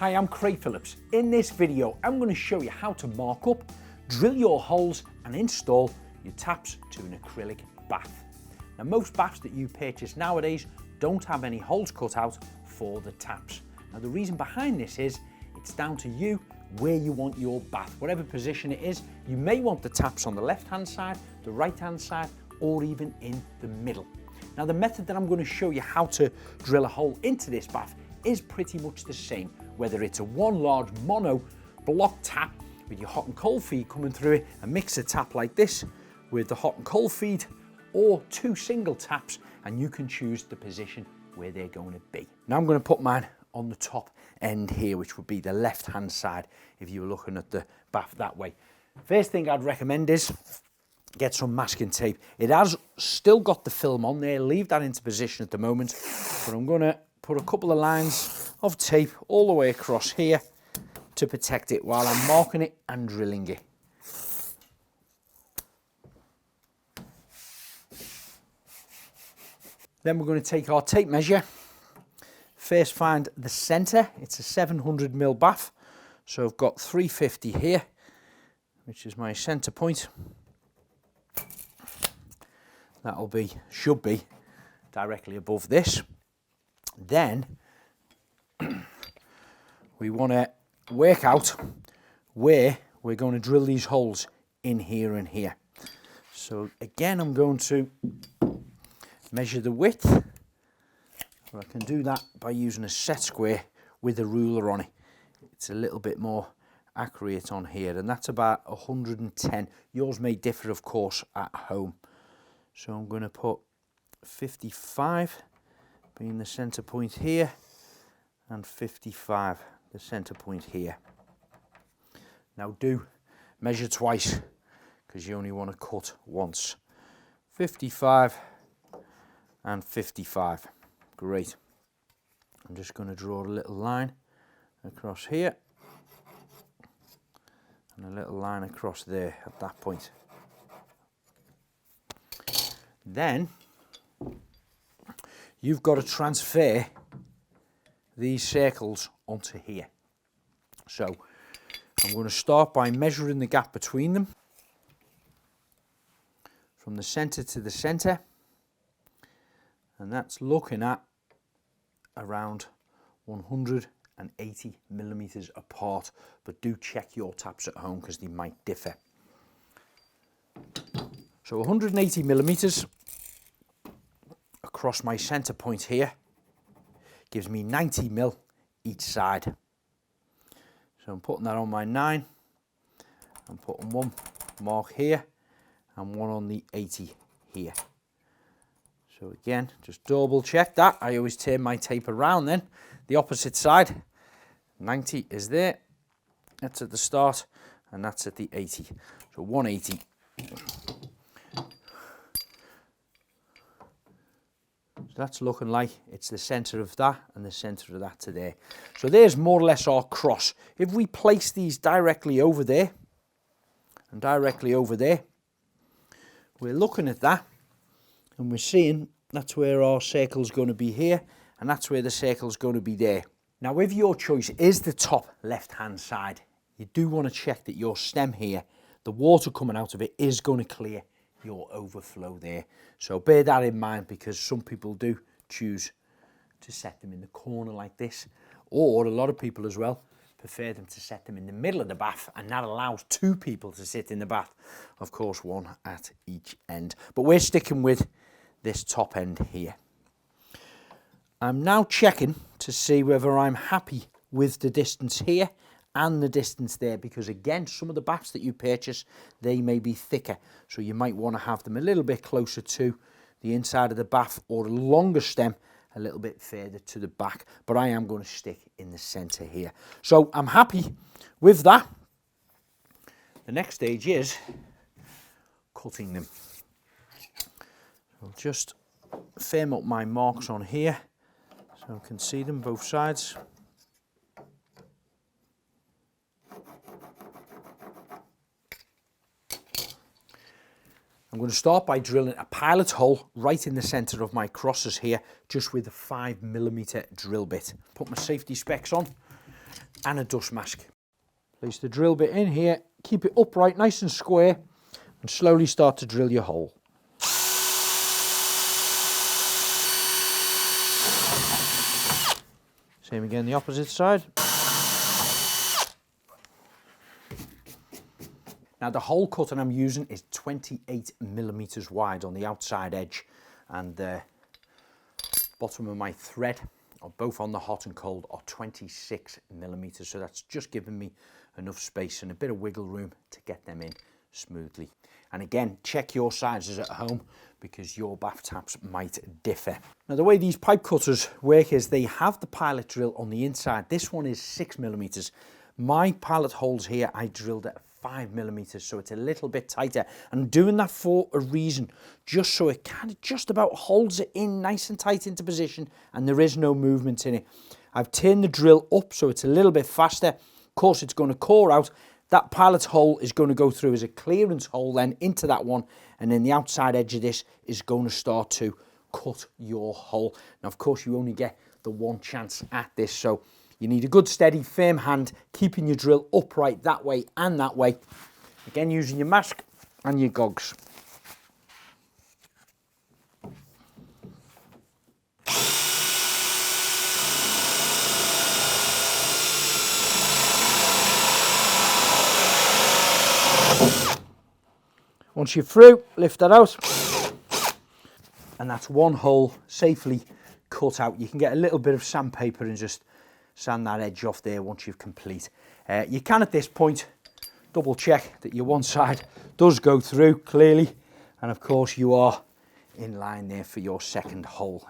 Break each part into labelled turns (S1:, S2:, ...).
S1: Hi, I'm Craig Phillips. In this video, I'm going to show you how to mark up, drill your holes and install your taps to an acrylic bath. Now, most baths that you purchase nowadays don't have any holes cut out for the taps. Now, the reason behind this is it's down to you where you want your bath. Whatever position it is, you may want the taps on the left-hand side, the right-hand side, or even in the middle. Now, the method that I'm going to show you how to drill a hole into this bath is pretty much the same, whether it's a one large mono block tap with your hot and cold feed coming through it, a mixer tap like this with the hot and cold feed, or two single taps, and you can choose the position where they're going to be. Now I'm going to put mine on the top end here, which would be the left hand side if you were looking at the bath that way. First thing I'd recommend is get some masking tape. It has still got the film on there, leave that into position at the moment, but I'm going to put a couple of lines of tape all the way across here to protect it while I'm marking it and drilling it. Then we're going to take our tape measure. First find the centre. It's a 700mm bath, so I've got 350 here, which is my centre point. That'll should be directly above this. Then we want to work out where we're going to drill these holes in here and here. So again, I'm going to measure the width. I can do that by using a set square with a ruler on it. It's a little bit more accurate on here, and that's about 110. Yours may differ, of course, at home. So I'm going to put 55 being the centre point here, and 55 the centre point here. Now do measure twice, because you only want to cut once. 55 and 55. Great. I'm just going to draw a little line across here and a little line across there at that point. Then you've got to transfer these circles onto here. So I'm going to start by measuring the gap between them from the centre to the centre, and that's looking at around 180mm apart, but do check your taps at home because they might differ. So 180mm across my centre point here gives me 90mm each side. So I'm putting that on my 9, I'm putting one mark here and one on the 80 here. So again, just double check that. I always turn my tape around then, the opposite side. 90 is there, that's at the start, and that's at the 80. So 180. So that's looking like it's the centre of that and the centre of that to there. So there's more or less our cross. If we place these directly over there and directly over there, we're looking at that and we're seeing that's where our circle's going to be here, and that's where the circle's going to be there. Now, if your choice is the top left-hand side, you do want to check that your stem here, the water coming out of it, is going to clear your overflow there. So bear that in mind, because some people do choose to set them in the corner like this, or a lot of people as well prefer them to set them in the middle of the bath, and that allows two people to sit in the bath, of course one at each end, but we're sticking with this top end here. I'm now checking to see whether I'm happy with the distance here and the distance there, because again, some of the baths that you purchase, they may be thicker, so you might want to have them a little bit closer to the inside of the bath, or a longer stem a little bit further to the back, but I am going to stick in the centre here. So I'm happy with that. The next stage is cutting them. I'll just firm up my marks on here so I can see them both sides. I'm going to start by drilling a pilot hole right in the centre of my crosses here, just with a 5mm drill bit. Put my safety specs on, and a dust mask. Place the drill bit in here, keep it upright, nice and square, and slowly start to drill your hole. Same again the opposite side. Now the hole cutter I'm using is 28mm wide on the outside edge, and the bottom of my thread, or both on the hot and cold, are 26mm, so that's just giving me enough space and a bit of wiggle room to get them in smoothly. And again, check your sizes at home because your bath taps might differ. Now the way these pipe cutters work is they have the pilot drill on the inside. This one is 6mm. My pilot holes here I drilled at 5mm, so it's a little bit tighter. I'm doing that for a reason, just so it kind of just about holds it in nice and tight into position and there is no movement in it. I've turned the drill up so it's a little bit faster. Of course it's going to core out. That pilot hole is going to go through as a clearance hole then into that one, and then the outside edge of this is going to start to cut your hole. Now of course you only get the one chance at this, so you need a good steady firm hand, keeping your drill upright that way and that way. Again, using your mask and your gogs. Once you're through, lift that out. And that's one hole safely cut out. You can get a little bit of sandpaper and just sand that edge off there once you've complete. You can at this point double check that your one side does go through clearly, and of course you are in line there for your second hole.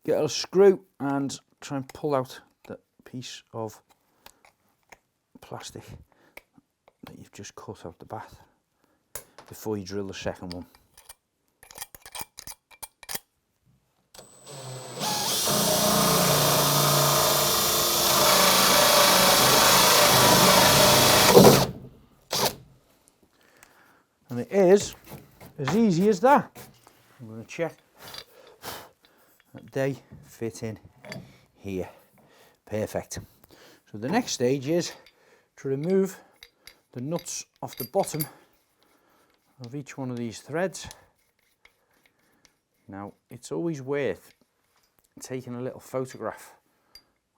S1: Get a screw and try and pull out that piece of plastic that you've just cut out the bath before you drill the second one. And it is as easy as that. I'm going to check that they fit in here. Perfect. So the next stage is to remove the nuts off the bottom of each one of these threads. Now it's always worth taking a little photograph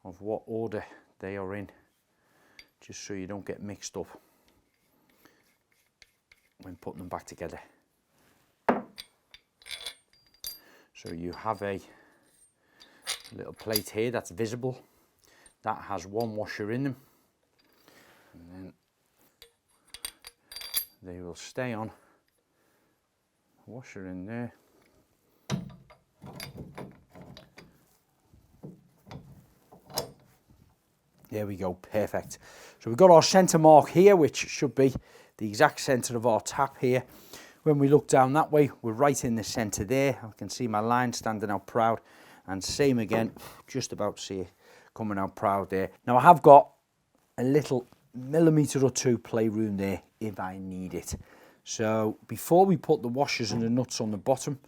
S1: of what order they are in, just so you don't get mixed up when putting them back together. So you have a little plate here that's visible, that has one washer in them, and then they will stay on. Washer in there. There we go, perfect. So we've got our centre mark here, which should be the exact centre of our tap here. When we look down that way, we're right in the centre there. I can see my line standing out proud, and same again, just about to see it coming out proud there. Now I have got a little millimetre or two playroom there if I need it. So before we put the washers and the nuts on the bottom,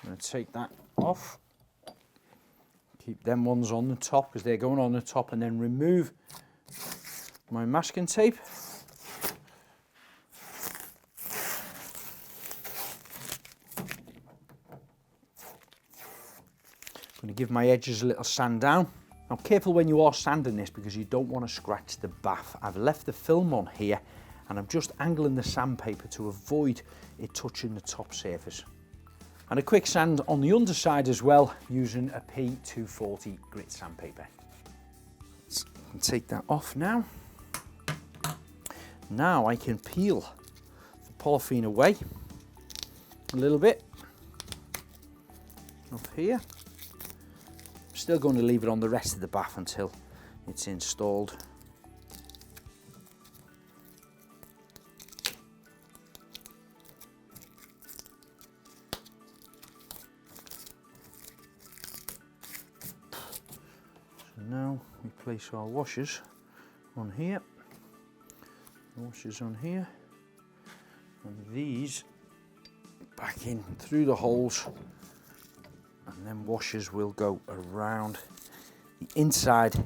S1: I'm going to take that off. Keep them ones on the top because they're going on the top, and then remove my masking tape. I'm going to give my edges a little sand down. Now careful when you are sanding this because you don't want to scratch the bath. I've left the film on here and I'm just angling the sandpaper to avoid it touching the top surface. And a quick sand on the underside as well, using a P240 grit sandpaper. So I can take that off now. Now I can peel the polythene away a little bit up here. I'm still going to leave it on the rest of the bath until it's installed. Now we place our washers on here, washers on here, and these back in through the holes, and then washers will go around the inside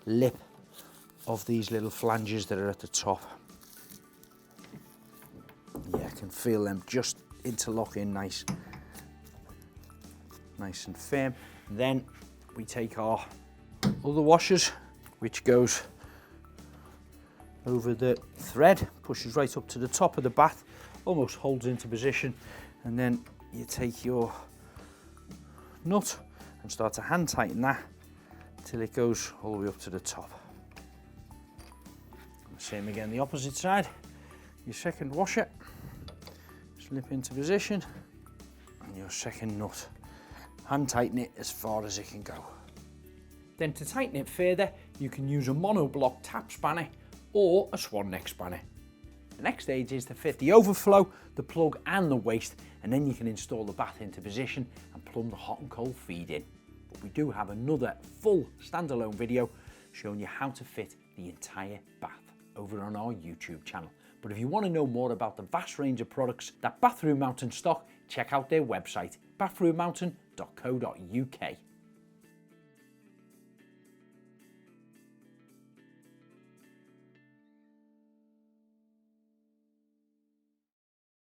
S1: lip of these little flanges that are at the top. Yeah, I can feel them just interlocking nice and firm. Then we take our other washers, which goes over the thread, pushes right up to the top of the bath, almost holds into position, and then you take your nut and start to hand tighten that till it goes all the way up to the top. And same again the opposite side. Your second washer, slip into position, and your second nut. Hand tighten it as far as it can go. Then to tighten it further, you can use a monoblock tap spanner or a swan neck spanner. The next stage is to fit the overflow, the plug and the waste, and then you can install the bath into position and plumb the hot and cold feed in. But we do have another full standalone video showing you how to fit the entire bath over on our YouTube channel. But if you want to know more about the vast range of products that Bathroom Mountain stock, check out their website, bathroommountain.co.uk.